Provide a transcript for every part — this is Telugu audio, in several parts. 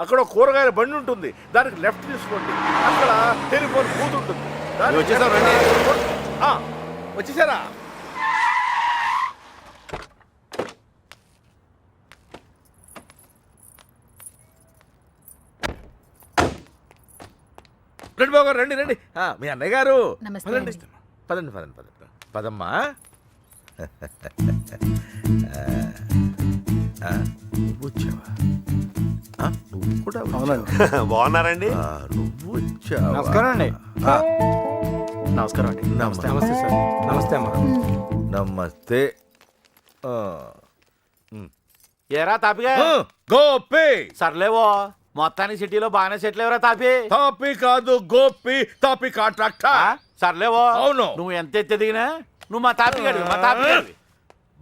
అక్కడ కూరగాయల బండి ఉంటుంది, దానికి లెఫ్ట్ తీసుకోండి. అక్కడ టెలిఫోన్ బూత్ ఉంటుంది. వచ్చేసారా? రండి బాబు గారు, రండి రండి. మీ అన్నయ్య గారు పదండి పదండి పదండి పదండి పదమ్మా. నువ్వు వచ్చావా? నువ్వు కూడా బాగున్నారండి? నువ్వు వచ్చావా? నమస్కారం అండి. నమస్కారం అండి. నమస్తే. నమస్తే సార్. నమస్తే అమ్మా. నమస్తే. ఏరా తాపిగా గోపి. సర్లేవో మొత్తానికి సిటీలో బాగానే సెటిల్ ఎవరా తాపి? తాపి కాదు గోపి, తాపి కాంట్రాక్టర్. సర్లేవో. అవును. నువ్వు ఎంత ఎదిగినా నువ్వు మా తాపి గడివి, మా తాపి గడివి.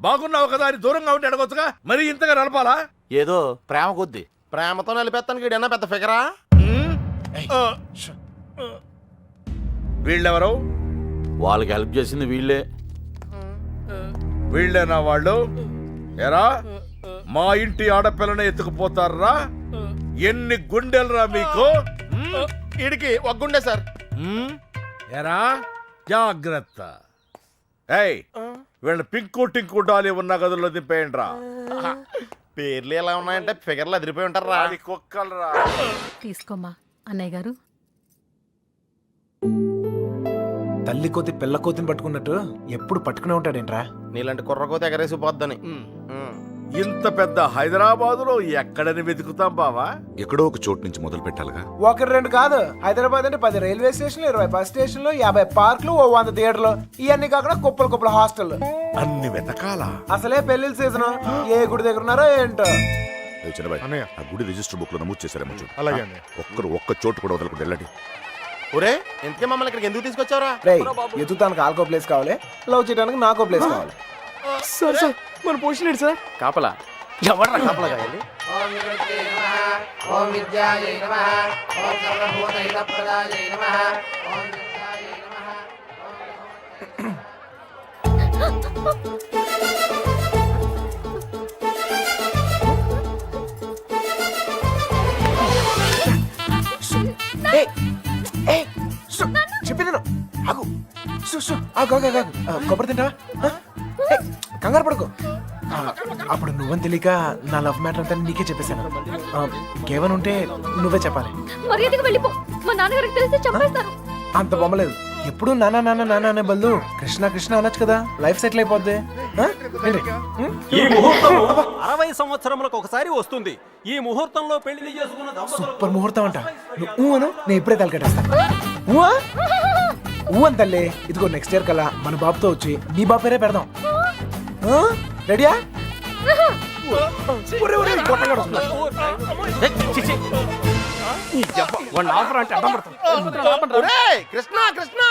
బాగున్నావు కదా అని దూరంగా ఉంటే అడగొచ్చుగా, మరి ఇంతగా నడపాలా? ఏదో ప్రేమ కొద్ది. ప్రేమతో నిలిపేస్తానికి వీడన్నా పెద్ద ఫిగరా? వీళ్ళెవరు? వాళ్ళకి హెల్ప్ చేసింది వీళ్ళే. వీళ్ళేనా వాళ్ళు? ఎరా మా ఇంటి ఆడపిల్లని ఎత్తుకుపోతారా? ఎన్ని గుండెలరా మీకు? వీడికి ఒక గుండె సార్. ఎరా జాగ్రత్త. ఏయ్ వీళ్ళ పింకు టింకు డాలి ఉన్న గదుల్లో దింపేయండి రా. పేర్లు ఎలా ఉన్నాయంటే ఫిగర్లు అదిరిపోయి ఉంటారా? కుక్కలరా. తీసుకోమ్మా అన్నయ్య గారు. తల్లి కోతి పిల్ల కోతిని పట్టుకున్నట్టు ఎప్పుడు పట్టుకునే ఉంటాడేంట్రా? నీలాంటి కుర్రకోత ఎగరేసి పోద్దని. ఇంత పెద్ద హైదరాబాదులో ఎక్కడని వెతుకుతాం బావా? ఎక్కడో ఒక చోటు నుంచి మొదలు పెట్టాలిగా. ఒకటి రెండు కాదు, హైదరాబాద్ అంటే 10 రైల్వే స్టేషన్లు, 20 బస్ స్టేషన్లు, 50 పార్కులు, 100 థియేటర్లు, ఇవన్నీ కాకుండా కుప్పలు కుప్పల హాస్టల్. అన్ని వెతకాలా? అసలే పెళ్లిళ్ళ సీజన్. ఏ గుడి దగ్గర ఉన్నారో ఏంటో. చిన్నబాయ్, ఆ గుడి రిజిస్టర్ బుక్ లో నమోదు చేశారేమో చూడు. అలాగే. ఒక్క చోటు కూడా వదలకుండా వెళ్ళండి. ఒరే ఇంతకీ మమ్మల్ని ఇక్కడికి ఎందుకు తీసుకొచ్చావురా? రేయ్, ఎత్తుతానికి ఆల్కో ప్లేస్ కావాలి, లవ్ చేయడానికి నాకో ప్లేస్ కావాలి. సార్ సార్ మన పోషన్ ఏంటి సార్? కాపలా ఎవరు కాపలా కావాలి? చెప్పింది ఆగు. కొబ్బరి తింటావా? కంగారు పడుకో. అప్పుడు నువ్వని తెలియక నా లవ్ మ్యాటర్ అంతా నీకే చెప్పేశాను. కేవలం ఉంటే నువ్వే చెప్పాలి. మర్యాదగా వెళ్ళిపో, మా నాన్నగారికి తెలిస్తే చంపేస్తారు. అంత బొమ్మలేదు. ఎప్పుడు నాన్న నాన్న నాన్న అనే బదులు కృష్ణ కృష్ణ అనొచ్చు కదా, లైఫ్ సెటిల్ అయిపోద్ది. ఈ ముహూర్తం 60 సంవత్సరములకు ఒకసారి వస్తుంది. ఈ ముహూర్తంలో పెళ్లి చేసుకున్న సూపర్ ముహూర్తం అంట. నువ్వు అను, నేను ఇప్పుడే తలకెట్టేస్తాను. ఊ అని తల్లి. ఇదిగో నెక్స్ట్ ఇయర్ కల్లా మన బాబుతో వచ్చి నీ బాబు పేరే పెడదాం. రెడీయా? కృష్ణ కృష్ణ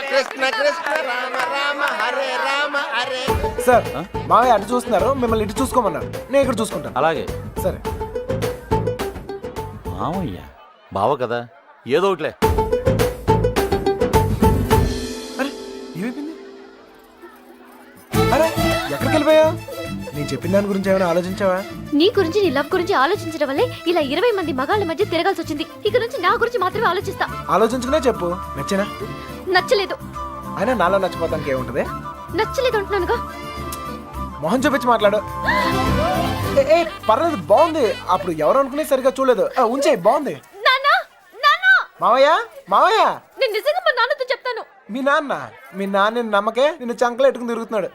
కృష్ణ కృష్ణ రామ రామ హరే రామ హరే. సార్ మావయ్య అటు చూస్తున్నారు, మిమ్మల్ని ఇటు చూసుకోమన్నారు. నేను ఇక్కడ చూసుకుంటాను. అలాగే. సరే. మామయ్య బావ కదా, ఏదో ఒకట్లే. అరే ఏమైపోయింది? అరే ఎక్కడికి వెళ్ళిపోయావు? నేను చెప్పిన దాని గురించి ఏమైనా ఆలోచించావా? నీ గురించి, నీ లవ్ గురించి ఆలోచించడం వల్లే ఇలా 20 మంది మగాళ్ళ మధ్య తిరగాల్సి వచ్చింది. ఇక నుంచి నా గురించి మాత్రమే ఆలోచిస్తా. ఆలోచించుకునే చెప్పు. నచ్చేనా? నచ్చలేదు. అయినా నాలో నచ్చిపోతానికి ఏముంటది? నచ్చలేదు అంటున్నానుగా. మొహం చూపించి మాట్లాడు. ఏ పర్లేదు, బాగుంది. అప్పుడు ఎవరు అనుకునే సరిగా చూడలేదు. ఉంచే, బాగుంది. నాన్నా, నాన్నా. మావయ్య మావయ్య, నేను నిజంగా మా నాన్నతో చెప్తాను. మీ నాన్న నమ్మకే నిన్ను చంకలో ఎట్టుకుని తిరుగుతున్నాడు.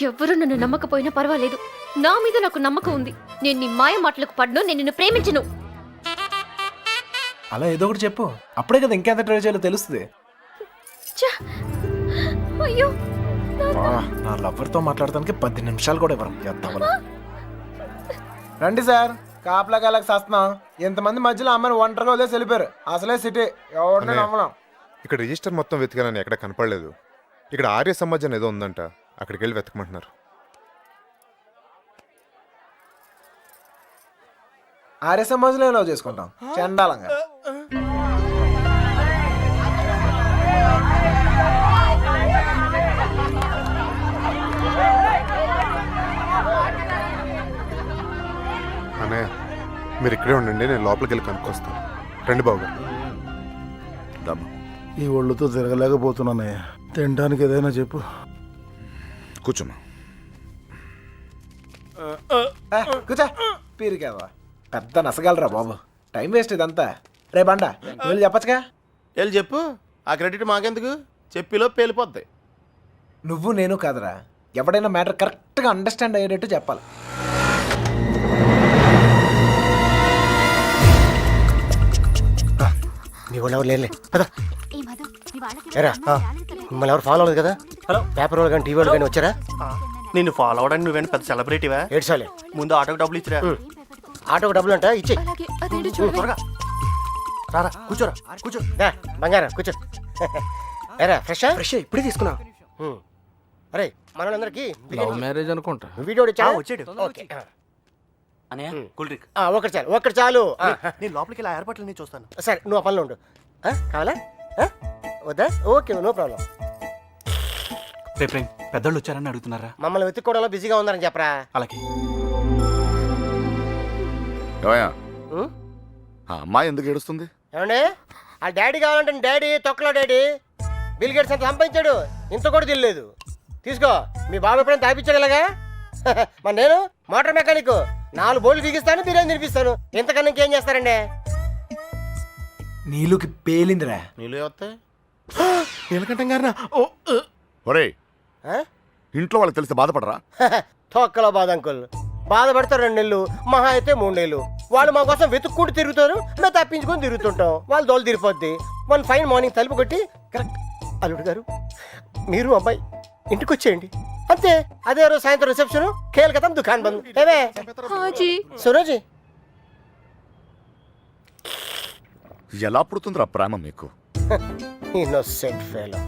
ఎవరు నన్ను నమ్మకపోయినా పర్వాలేదు, నా మీద నాకు నమ్మకం ఉంది. నేను నీ మాయ మాటలకు పడ్ను, నేను నిన్ను ప్రేమించను. అలా ఏదో ఒకటి చెప్పు, అప్పుడే కదా ఇంకెంత ట్రై చేయాలో తెలుస్తుంది. అయ్యో, నా లవర్తో మాట్లాడటానికి 10 నిమిషాలు కూడా ఇవ్వరు. రండి సార్, కాపలా కాలకు సస్తున్నాం. ఎంతమంది మధ్యలో అమ్మని ఒంటరిగా వదిలేసి వెళ్ళిపోయారు. అసలే సిటీ, ఎవరిని నమ్మలేం. ఇక్కడ రిజిస్టర్ మొత్తం వెతికానని ఎక్కడ కనపడలేదు. ఇక్కడ ఆర్య సమాజం ఏదో ఉందంట, అక్కడికి వెళ్ళి వెతకమంటున్నారు. ఆర్య సమాజంలో లవ్ చేసుకుంటాం చండాలంగా. అన్నయ్య మీరు ఇక్కడే ఉండండి, నేను లోపలికి వెళ్ళి కనుక్కొస్తాను. రండి బాబు గారు. రామ్మా. ఈ ఒళ్ళుతో తిరగలేకపోతున్నానయ్యా. తినడానికి ఏదైనా చెప్పు. కూర్చోమ్మా. కూర్చో. పీరికావా పెద్ద నసగలరా బాబు. టైం వేస్ట్ ఇదంతా. రే బండ వెళ్ళి చెప్పచ్చుగా. వెళ్ళి చెప్పు, ఆ క్రెడిట్ మాకెందుకు, చెప్పిలో పేలిపోద్ది. నువ్వు నేను కాదురా, ఎవడైనా మ్యాటర్ కరెక్ట్గా అండర్స్టాండ్ అయ్యేటట్టు చెప్పాలి. మీ వాళ్ళు ఎవరు లేరులే పద. ఎరా మిమ్మల్ని ఎవరు ఫాలో అవ్వలేదు కదా? హలో, పేపర్ వాళ్ళు కానీ టీవీ వాళ్ళు కానీ వచ్చారా? నిన్ను ఫాలో అవడానికి నువ్వేంటి పెద్ద సెలబ్రిటీవా? ఏడ్చాలి. ముందు ఆటోకి డబ్బులు ఇచ్చిరా. ఆటోకి డబ్బులు అంట ఇచ్చే. త్వరగా రారా, కూర్చోరా, కూర్చో. బంగారం కూర్చో. ఎరా ఫ్రెషా? ఫ్రెష్ ఇప్పుడే తీసుకున్నా. అరే మనోళ్ళందరికీ లవ్ మ్యారేజ్ అనుకుంటా. వీడియో వచ్చాడు. ఓకే. అనయ్య కూల్ డ్రింక్. ఒకటి చాలు, ఒక్కటి చాలు. నేను లోపలికి ఇలా ఏర్పాట్లు నేను చూస్తాను. సరే నువ్వు ఆ పనిలో ఉండు. కావాలా? వద్దా? Okay, no problem. రేపు పెద్దోళ్ళు వచ్చారని అడుగుతున్నారా? మమ్మల్ని వెతుక్కోవడంలో బిజీగా ఉన్నారని చెప్పరా. అలాగే. ఏమయ్యా, ఉం? ఆ అమ్మాయి ఎందుకు ఏడుస్తుంది? ఏమండి ఆ డాడీ కావాలంటే డాడీ తొక్కలో డాడీ బిల్ గేట్స్ అంత సంపాదించాడు, ఇంత కూడా తెలియలేదు. తీసుకో, మీ బాబు ఎప్పుడైనా తాపించగలగా? మరి నేను మోటార్ మెకానిక్, 4 బోర్లు బిగిస్తాను, బిర్యానీ తినిపిస్తాను. ఇంతకన్నా ఇంకేం చేస్తారండి? నీళ్ళకి పేలిందిరా. నీళ్ళు వస్తాయి. నీలకంఠం గారినా? ఒరేయ్, ఇంట్లో వాళ్ళకి తెలిస్తే బాధపడరా? తొక్కలో బాధ అంకుల్. బాధపడతారు 2 నెలలు, మహా అయితే 3 నెలలు. వాళ్ళు మా కోసం వెతుక్కుంటూ తిరుగుతారు, మేము తప్పించుకొని తిరుగుతుంటాం. వాళ్ళు దోలు తిరిగిపోద్ది. 1 ఫైన్ మార్నింగ్ తలుపు కొట్టి కరెక్ట్ అల్లుడు గారు మీరు అబ్బాయి ఇంటికి వచ్చేయండి అంతే. అదే రోజు సాయంత్రం రిసెప్షన్, కేల్కతం దుకాన్ బంద్. ఏమే సురోజీ, ఎలా పుడుతుందిరా ప్రేమ మీకు? Innocent fellow.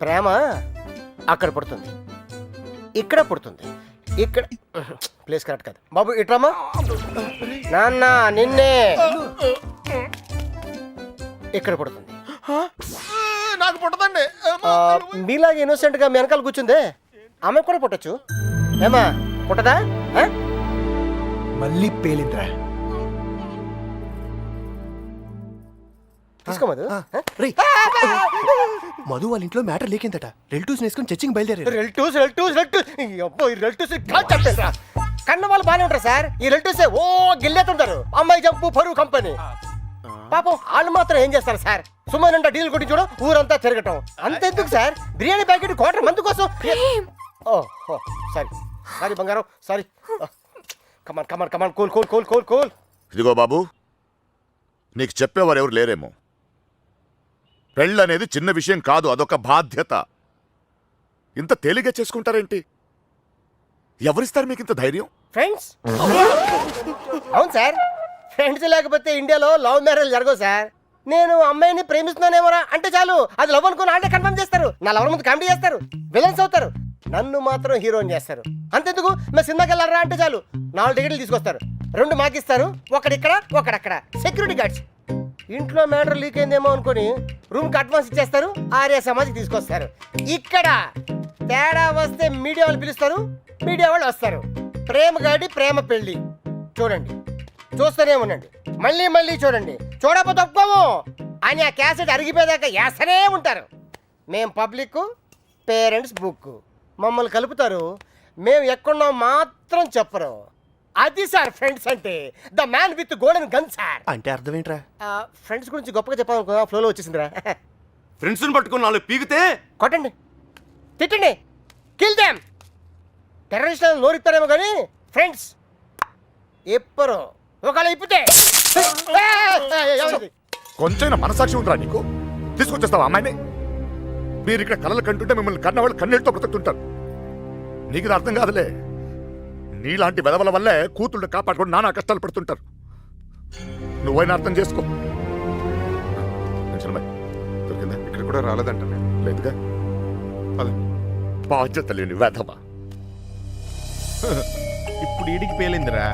ప్రేమ అక్కడ పుడుతుంది, ఇక్కడ పుడుతుంది. ఇక్కడ ప్లేస్ కరెక్ట్ కాదు బాబు. ఇట్రామా నాన్న, నిన్నే ఇక్కడ పుడుతుంది. నాకు పుట్టదండి. మీలాగే ఇన్నోసెంట్ గా మీ వెనకాల కూర్చుందే ఆమె కూడా పుట్టచ్చు. ఏమా పుట్టదా? మళ్ళీ పేలిందిరా. తీసుకో మధు. మధు వాళ్ళ ఇంట్లో మ్యాటర్ లేకిందట. రిలేటివ్స్ వేసుకొని చర్చింగ్ బయలుదేరారు. రిలేటివ్స్ కన్న వాళ్ళు బాగానే ఉంటారు సార్. ఈ రిలేటివ్స్ ఓ గిల్లేతుంటారు. అమ్మాయి జంపు పరువు కంపెనీ. పాపం వాళ్ళు మాత్రం ఏం చేస్తారు సార్? సుమారంట డీల్ కొట్టి చూడ ఊరంతా తిరగటం. అంతెందుకు సార్, బిర్యానీ ప్యాకెట్ క్వార్టర్ మందు కోసం. ఓ సారీ సారీ బంగారం, sorry. Come on come on come on, cool cool cool cool cool. ఇదిగో బాబు, నీకు చెప్పేవారు ఎవరు లేరేమో. పెళ్ళనేది చిన్న విషయం కాదు, అదొక బాధ్యత. ఇంత తేలిగ్గా చేసుకుంటారేంటి? ఎవరిస్తారు మీకు ఇంత ధైర్యం? ఫ్రెండ్స్. అవును సార్, ఫ్రెండ్స్ లేకపోతే ఇండియాలో లవ్ మ్యారేజ్ జరగవు సార్. నేను అమ్మాయిని ప్రేమిస్తున్నానేమోరా అంటే చాలు, అది లవ్ అనుకుని అంటే కన్ఫర్మ్ చేస్తారు. నా లవర్ ముందు కామెడీ చేస్తారు, విలన్స్ అవుతారు. నన్ను మాత్రం హీరోని చేస్తారు. అంతెందుకు, మేము సినిమాకి వెళ్ళారా అంటే చాలు 4 టికెట్లు తీసుకొస్తారు. 2 మాకిస్తారు, ఒకడిక్కడ ఒకడక్కడ. Security guards. ఇంట్లో మ్యాటర్ లీక్ అయిందేమో అనుకుని రూమ్కి అడ్వాన్స్ ఇచ్చేస్తారు, ఆర్య సమాజ్కి తీసుకొస్తారు. ఇక్కడ తేడా వస్తే మీడియా వాళ్ళు పిలుస్తారు, మీడియా వాళ్ళు వస్తారు. ప్రేమ గాడి ప్రేమ పెళ్ళి చూడండి, చూస్తూనే ఉండండి, మళ్ళీ మళ్ళీ చూడండి. చూడకపోతే ఒప్పుకోము అని ఆ క్యాసెట్ అరిగిపోయేదాకా వేస్తూనే ఉంటారు. మేం పబ్లిక్, పేరెంట్స్ బుక్. మమ్మల్ని కలుపుతారు, మేము ఎక్కడున్నాం మాత్రం చెప్పరు. అది సార్ ఫ్రెండ్స్ అంటే. The man with golden gun sir. అంటే అర్థం ఏంట్రా? ఫ్రెండ్స్ గురించి గొప్పగా చెప్పాలనుకున్నా, ఫ్లోలో వచ్చేసిందిరా. ఫ్రెండ్స్ని పట్టుకుని 4 పీకితే కొట్టండి, తిట్టండి, కిల్ దెమ్. టెర్రరిస్టులను నోరిస్తారేమో కానీ ఫ్రెండ్స్ ఎప్పరు. ఒకవేళ ఇప్పితే కొంచెం మనసాక్షి ఉందిరా నీకు? తీసుకొచ్చేస్తావా అమ్మాయిని? మీరు ఇక్కడ కలలు కంటుంటే మిమ్మల్ని కన్నవాళ్ళు కన్నీళ్ళతో బ్రతుకుతుంటారు. నీకు ఇది అర్థం కాదులే. నీలాంటి వెదవల వల్లే కూతుళ్ళు కాపాడుకొని నానా కష్టాలు పడుతుంటారు. నువ్వైనా అర్థం చేసుకో. దొరికిందా? ఇక్కడ కూడా రాలేదంట. లేదుగా. బాధ్యత లేని వెధవ. ఇప్పుడు ఈడికి పేలిందిరా.